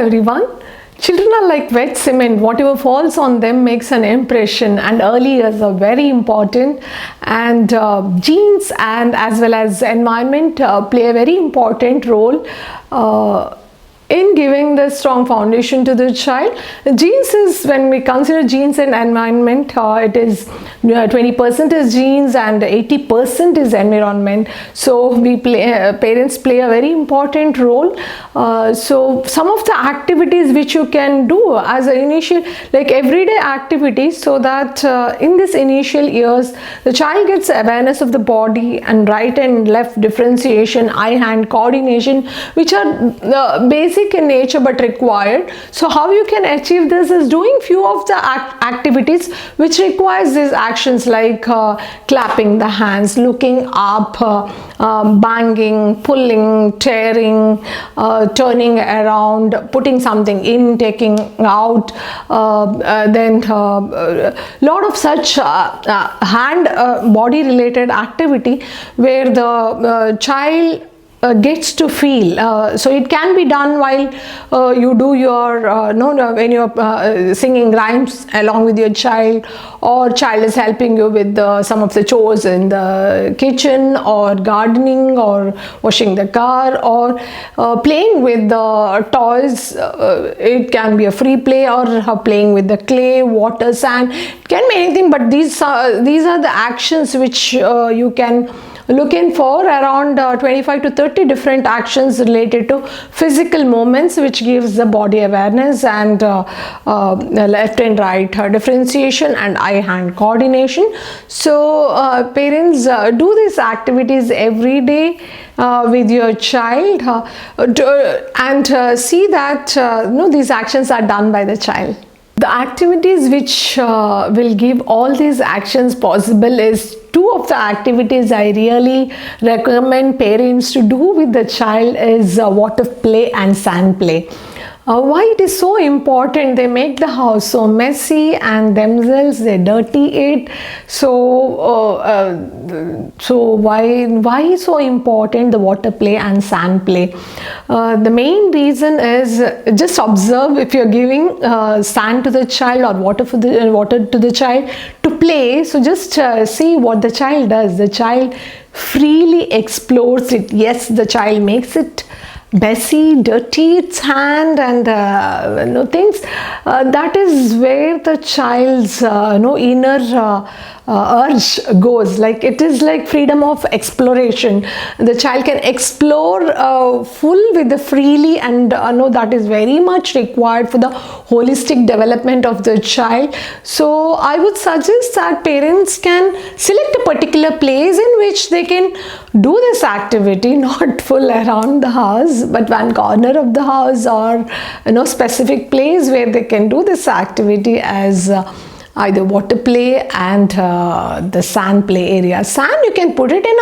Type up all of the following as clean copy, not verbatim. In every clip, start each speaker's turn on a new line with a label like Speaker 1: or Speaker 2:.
Speaker 1: everyone. Children are like wet cement. Whatever falls on them makes an impression, and early years are very important. And genes and as well as environment play a very important role in giving the strong foundation to the child. Genes is, when we consider genes and environment, it is 20% is genes and 80% is environment. So parents play a very important role. So some of the activities which you can do as an initial, like everyday activities, so that in this initial years the child gets awareness of the body and right and left differentiation, eye-hand coordination, which are basic in nature but required. So how you can achieve this is doing few of the activities which requires these actions, like clapping the hands, looking up, banging, pulling, tearing, turning around, putting something in, taking out, then lot of such hand body related activity where the child gets to feel. So it can be done while you do your when you're singing rhymes along with your child, or child is helping you with some of the chores in the kitchen, or gardening, or washing the car, or playing with the toys. It can be a free play, or playing with the clay, water, sand. It can be anything, but these are the actions which you can looking for around 25 to 30 different actions related to physical movements, which gives the body awareness and left and right differentiation and eye-hand coordination. So parents do these activities every day with your child and see that these actions are done by the child. The activities which will give all these actions possible is two of the activities I really recommend parents to do with the child is water play and sand play. Why it is so important? They make the house so messy and themselves they dirty it. So why so important the water play and sand play? The main reason is, just observe, if you're giving sand to the child or water to the child to play, so just see what the child does. The child freely explores it. Yes, the child makes it messy, dirty, its hand and things. That is where the child's inner urge goes. Like, it is like freedom of exploration. The child can explore full with the freely, and that is very much required for the holistic development of the child. So I would suggest that parents can select a particular place in which they can do this activity, not full around the house, but one corner of the house, or specific place where they can do this activity as either water play and the sand play area. Sand, you can put it in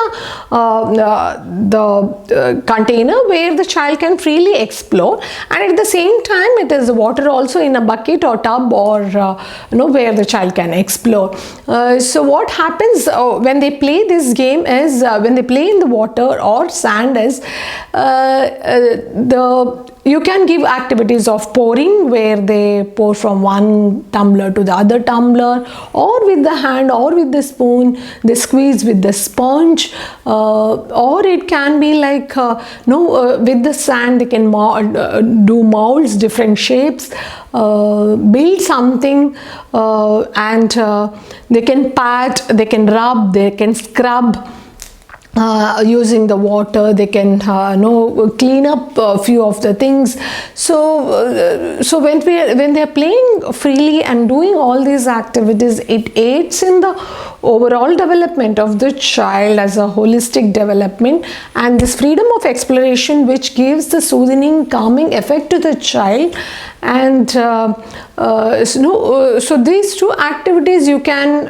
Speaker 1: the container where the child can freely explore, and at the same time it is water also in a bucket or tub, or where the child can explore. So what happens when they play this game is, when they play in the water or sand is, you can give activities of pouring, where they pour from one tumbler to the other tumbler, or with the hand or with the spoon they squeeze with the sponge, or it can be like with the sand they can do molds, different shapes, build something, and they can pat, they can rub, they can scrub. Using the water, they can clean up a few of the things. So when they are playing freely and doing all these activities, it aids in the overall development of the child as a holistic development, and this freedom of exploration which gives the soothing, calming effect to the child. And so these two activities you can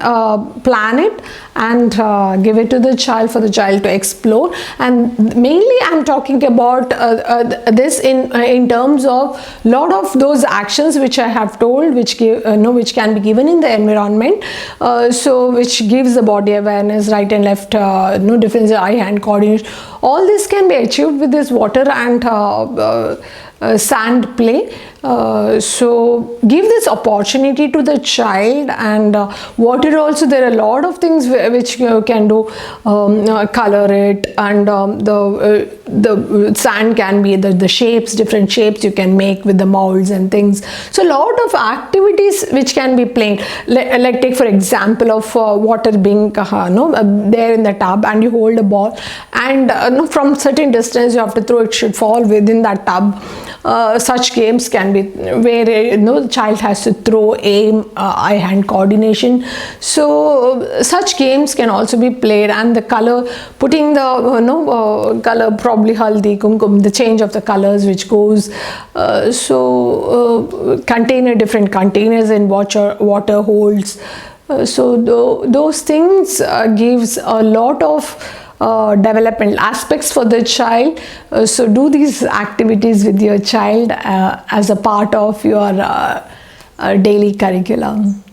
Speaker 1: plan it and give it to the child, for the child to explore. And mainly I'm talking about this in terms of lot of those actions which I have told, which which can be given in the environment, so which gives the body awareness, right and left, difference, eye hand coordination. All this can be achieved with this water and sand play. So give this opportunity to the child. And water also, there are a lot of things which you can do. Color it, and the sand can be the shapes, different shapes you can make with the molds and things. So a lot of activities which can be played, like take for example of water being there in the tub, and you hold a ball, and from certain distance you have to throw, it should fall within that tub. Such games can be where the child has to throw, aim, eye-hand coordination. So such games can also be played. And the color, putting the color, probably haldi, kumkum, the change of the colors which goes. Different containers in water holds. Those things gives a lot of developmental aspects for the child. So do these activities with your child as a part of your daily curriculum.